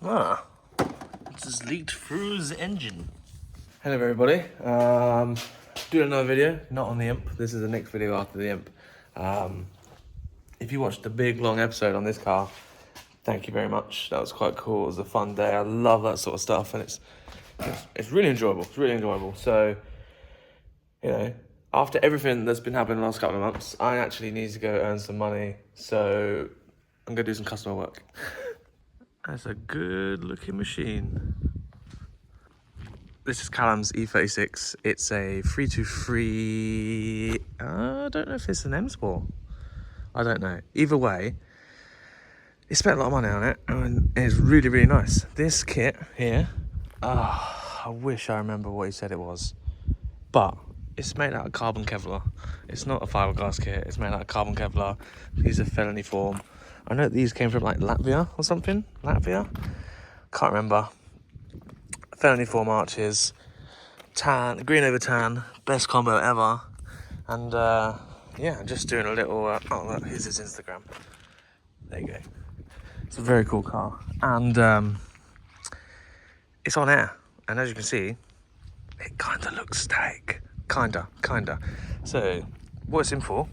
Ah, it's just leaked through his engine. Hello everybody, doing another video, not on the Imp. This is the next video after the Imp. If you watched the big long episode on this car, thank you very much. That was quite cool. It was a fun day. I love that sort of stuff, and it's really enjoyable. It's really enjoyable. So, you know, after everything that's been happening the last couple of months, I actually need to go earn some money. So I'm gonna do some customer work. That's a good looking machine. This is Callum's E36. It's a 323. I don't know if it's an M Sport. I don't know. Either way, he spent a lot of money on it, and it's really, really nice. This kit here, I wish I remember what he said it was, but it's made out of carbon Kevlar. It's not a fiberglass kit. It's made out of carbon Kevlar. These are Felony Form. I know these came from like Latvia or something. Latvia? Can't remember. Felony Form arches, tan, green over tan, best combo ever. And yeah, just doing a little, oh look, here's his Instagram. There you go. It's a very cool car. And it's on air. And as you can see, it kind of looks static. Kinda. So, what it's in for,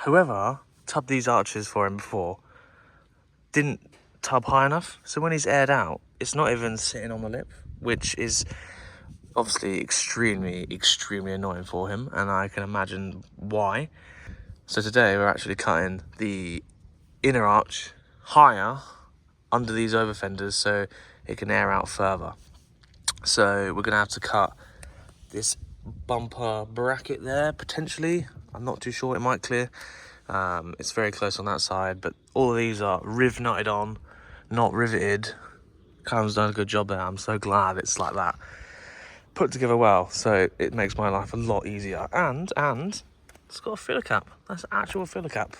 whoever tubbed these arches for him before didn't tub high enough. So when he's aired out, it's not even sitting on the lip, which is obviously extremely annoying for him, and I can imagine why. So today we're actually cutting the inner arch higher under these over fenders so it can air out further. So we're gonna have to cut this bumper bracket there potentially. I'm not too sure, it might clear. It's very close on that side, but all of these are riv nutted on, not riveted. Callum's done a good job there. I'm so glad it's like that, put together well, so it makes my life a lot easier. And it's got a filler cap. That's an actual filler cap.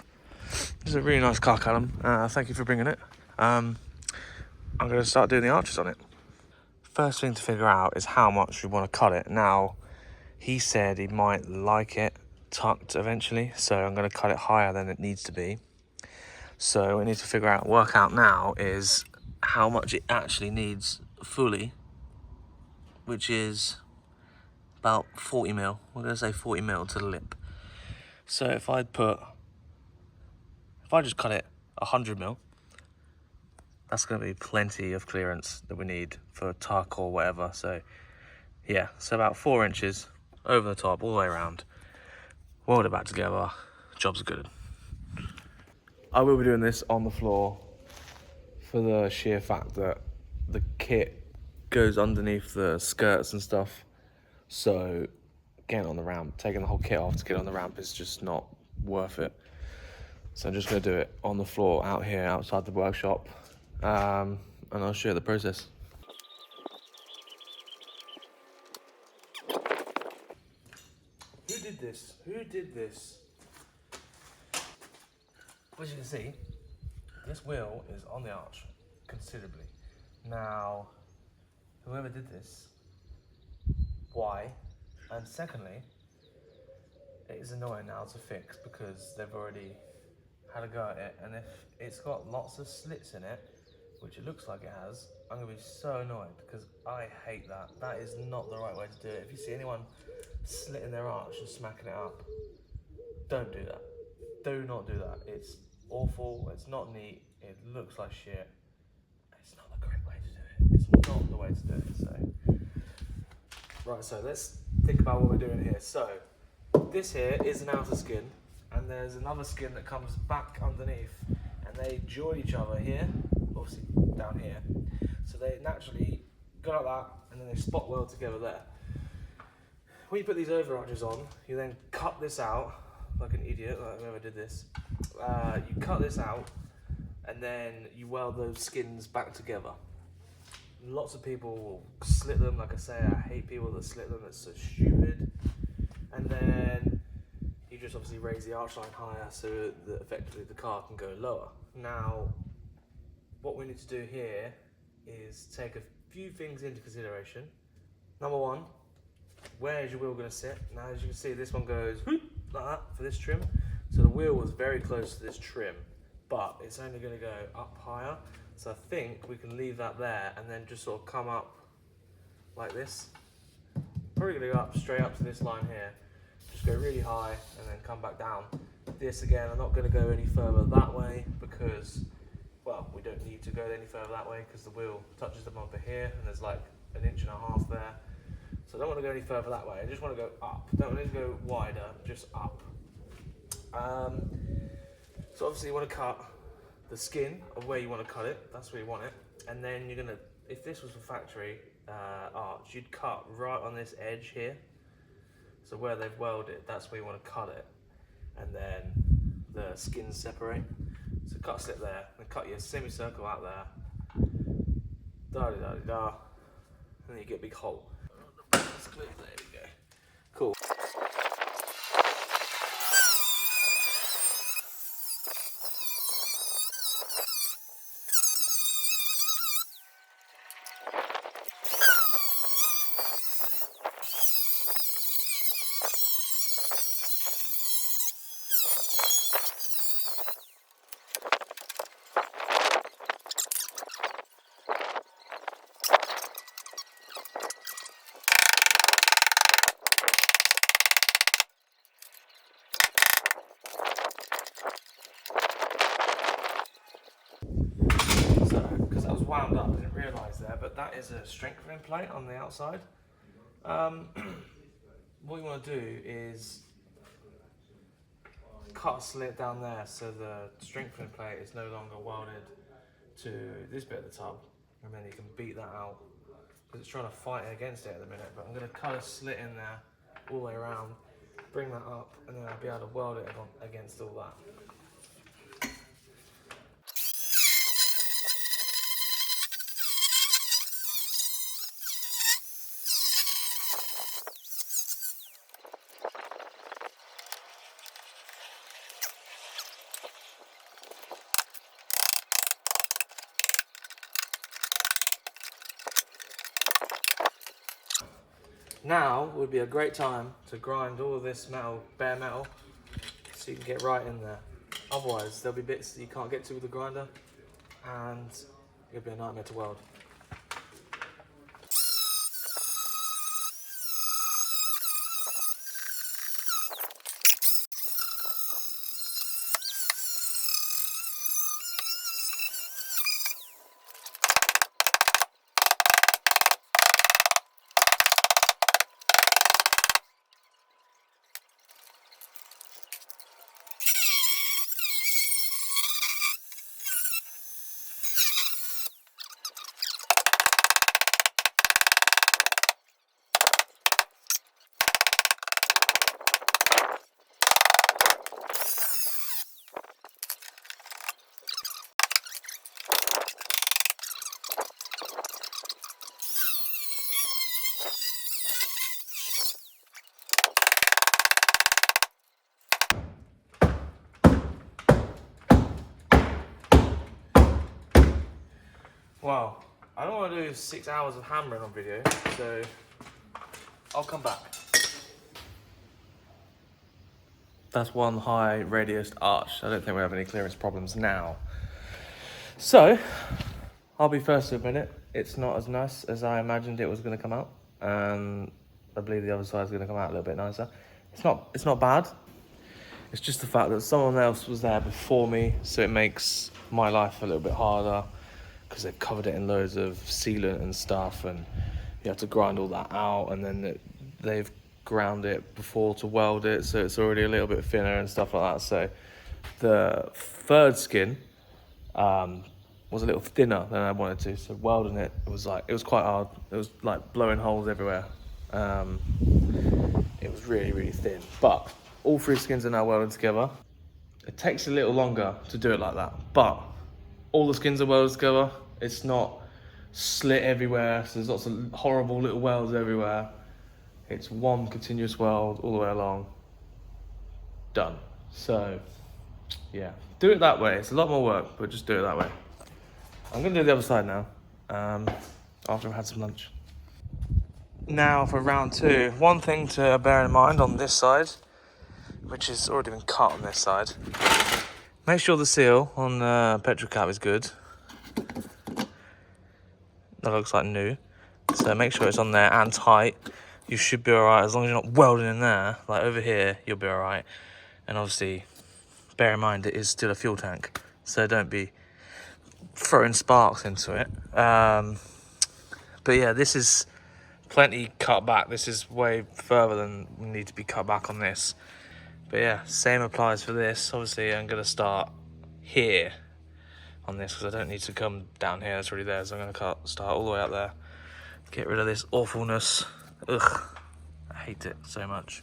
It's a really nice car, Callum. Thank you for bringing it. I'm going to start doing the arches on it. First thing to figure out is how much we want to cut it. Now, he said he might like it tucked eventually, so I'm going to cut it higher than it needs to be. So what we need to work out now is how much it actually needs fully, which is about 40 mil. We're going to say 40 mil to the lip. So if I just cut it 100 mil, that's going to be plenty of clearance that we need for tuck or whatever. So yeah, so about 4 inches over the top, all the way around. Weld it back together, job's good. I will be doing this on the floor for the sheer fact that the kit goes underneath the skirts and stuff. So getting on the ramp, taking the whole kit off to get on the ramp is just not worth it. So I'm just gonna do it on the floor out here outside the workshop, and I'll show you the process. Who did this? As you can see, this wheel is on the arch considerably. Now, whoever did this, why? And secondly, it is annoying now to fix because they've already had a go at it, and if it's got lots of slits in it, which it looks like it has, I'm gonna be so annoyed because I hate that. That is not the right way to do it. If you see anyone slitting their arch and smacking it up, don't do that. Do not do that. It's awful, it's not neat, it looks like shit. It's not the correct way to do it. It's not the way to do it, so. Right, so let's think about what we're doing here. So, this here is an outer skin, and there's another skin that comes back underneath, and they join each other here, obviously down here. So they naturally go like that, and then they spot weld together there. When you put these over arches on, you then cut this out, like an idiot, like whoever did this. You cut this out, and then you weld those skins back together. Lots of people will slit them, like I say, I hate people that slit them, it's so stupid. And then you just obviously raise the arch line higher so that effectively the car can go lower. Now, what we need to do here is take a few things into consideration. Number one, where is your wheel going to sit? Now, as you can see, this one goes like that for this trim. So the wheel was very close to this trim. but it's only going to go up higher. So I think we can leave that there and then just sort of come up like this. Probably going to go up straight up to this line here. Just go really high and then come back down. This again, I'm not going to go any further that way because, well, we don't need to go any further that way because the wheel touches the bumper here and there's like 1.5 inches there. So I don't want to go any further that way. I just want to go up. Don't want to go wider, just up. So obviously you want to cut the skin of where you want to cut it. That's where you want it. And then you're going to, if this was a factory arch, you'd cut right on this edge here. So where they've welded, that's where you want to cut it. And then the skins separate. So cut a slit there, and cut your semicircle out there. Da-da-da-da-da. And then you get a big hole. There we go. Cool. Because I was wound up, I didn't realise there, but that is a strengthening plate on the outside. What you want to do is cut a slit down there so the strengthening plate is no longer welded to this bit of the tub, and then you can beat that out because it's trying to fight against it at the minute. But I'm going to cut a slit in there all the way around, bring that up, and then I'll be able to weld it against all that. Now would be a great time to grind all of this metal, bare metal, so you can get right in there. Otherwise, there'll be bits that you can't get to with the grinder, and it'll be a nightmare to weld. Wow, I don't want to do 6 hours of hammering on video, so I'll come back. That's one high radius arch. I don't think we have any clearance problems now. So, I'll be first to admit it. It's not as nice as I imagined it was going to come out. And I believe the other side is going to come out a little bit nicer. It's not bad. It's just the fact that someone else was there before me, so it makes my life a little bit harder because they've covered it in loads of sealant and stuff, and you have to grind all that out, and then they've ground it before to weld it, so it's already a little bit thinner and stuff like that. So the third skin was a little thinner than I wanted to, so welding it was quite hard. It was like blowing holes everywhere. It was really thin, but all 3 skins are now welded together. It takes a little longer to do it like that, but all the skins are welded together. It's not slit everywhere, so there's lots of horrible little welds everywhere. It's one continuous weld all the way along. Done. So, yeah, do it that way. It's a lot more work, but just do it that way. I'm gonna do the other side now, after I've had some lunch. Now for round 2. One thing to bear in mind on this side, which has already been cut on this side, Make sure the seal on the petrol cap is good. That looks like new. So make sure it's on there and tight. You should be alright as long as you're not welding in there. Like over here, you'll be alright. And obviously, bear in mind it is still a fuel tank. So don't be throwing sparks into it. But yeah, this is plenty cut back. This is way further than we need to be cut back on this. But yeah, same applies for this. Obviously, I'm going to start here on this because I don't need to come down here. It's already there. So I'm going to start all the way up there. Get rid of this awfulness. Ugh, I hate it so much.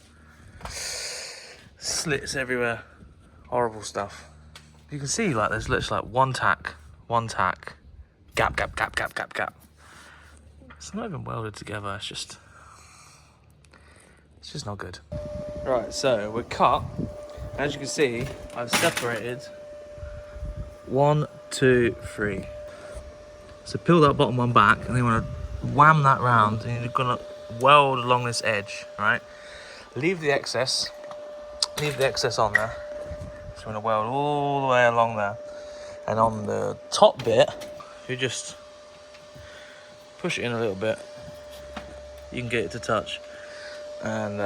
Slits everywhere. Horrible stuff. You can see like there's literally like one tack, gap, gap, gap, gap, gap, gap. It's not even welded together. It's just not good. Right, so we're cut. As you can see, I've separated 1, 2, 3. So peel that bottom one back, and then you want to wham that round, and you're gonna weld along this edge, right? Leave the excess on there. So I'm gonna weld all the way along there, and on the top bit, you just push it in a little bit. You can get it to touch, and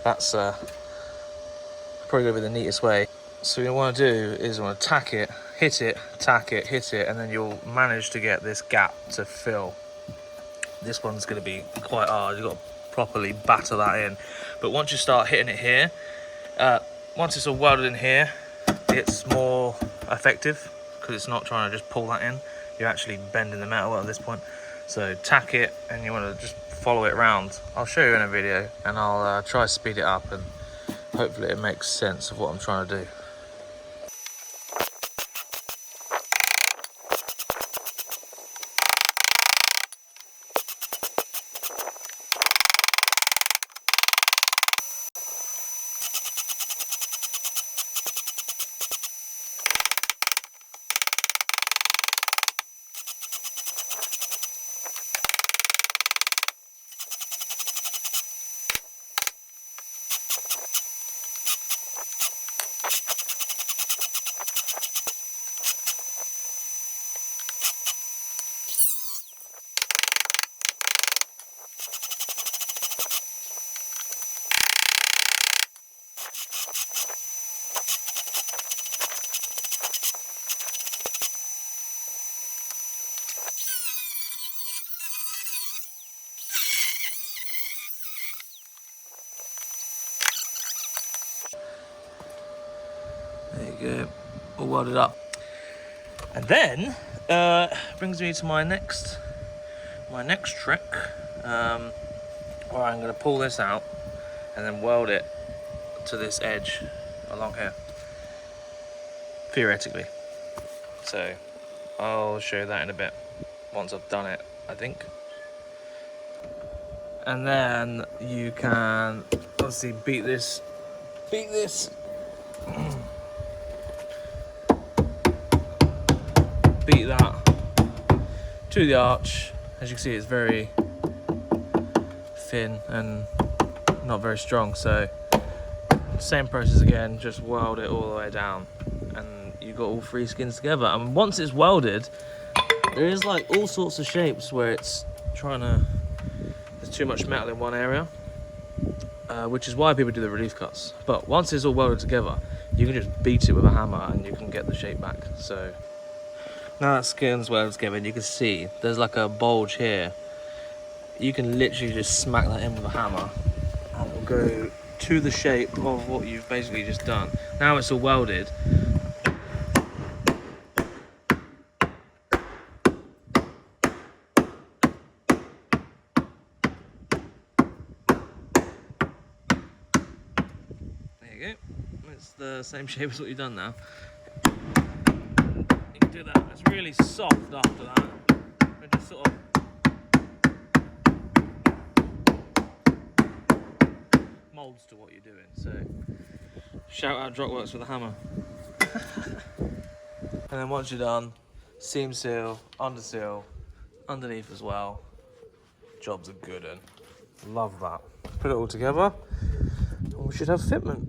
that's probably gonna be the neatest way. So what you want to do is you want to tack it, hit it, tack it, hit it, and then you'll manage to get this gap to fill. This one's going to be quite hard. You've got to properly batter that in. But once you start hitting it here, once it's all welded in here, it's more effective because it's not trying to just pull that in. You're actually bending the metal at this point. So tack it, and you want to just follow it around. I'll show you in a video, and I'll try to speed it up, and hopefully it makes sense of what I'm trying to do. There you go, all welded up. And then brings me to my next trick, where I'm going to pull this out and then weld it to this edge along here, theoretically. So I'll show you that in a bit once I've done it, I think. And then you can obviously beat this beat that to the arch. As you can see, it's very thin and not very strong, so same process again, just weld it all the way down, and you've got all 3 skins together. And once it's welded, there is like all sorts of shapes where it's there's too much metal in one area, which is why people do the relief cuts. But once it's all welded together, you can just beat it with a hammer and you can get the shape back. So now that skin's welded together, you can see there's like a bulge here. You can literally just smack that in with a hammer and it'll go to the shape of what you've basically just done. Now it's all welded. There you go. It's the same shape as what you've done now. You can do that. It's really soft after that. And just sort of molds to what you're doing. So shout out Drop-Works with a hammer. And then once you're done, seam seal, under seal, underneath as well. Job's a good one. Love that. Put it all together and we should have fitment.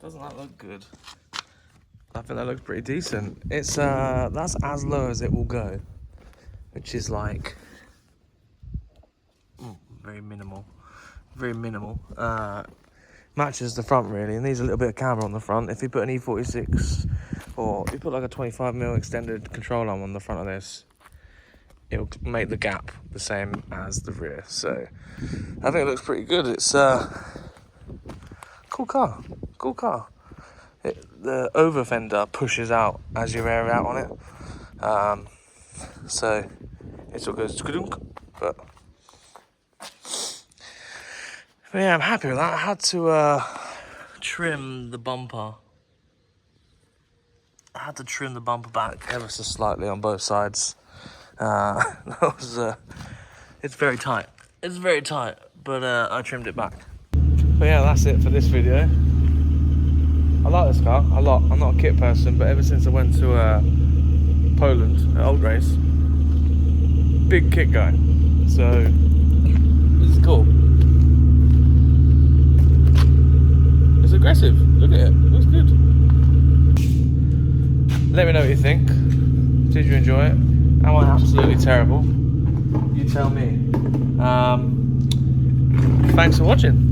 Doesn't that look good? I think that looks pretty decent. It's that's as low as it will go, which is like very minimal, very minimal. Matches the front really, and needs a little bit of camber on the front. If you put an E36 or you put like a 25mm extended control arm on the front of this, it'll make the gap the same as the rear. So I think it looks pretty good. It's cool car, cool car. The over fender pushes out as you air out on it, so it all goes but yeah, I'm happy with that. I had to trim the bumper. I had to trim the bumper back ever so slightly on both sides. That was it's very tight. It's very tight, but I trimmed it back. But yeah, that's it for this video. I like this car a lot. I'm not a kit person, but ever since I went to Poland at Old Race, big kit guy. So this is cool. It's aggressive. Look at it. Looks good. Let me know what you think. Did you enjoy it? Am I absolutely terrible? You tell me. Thanks for watching.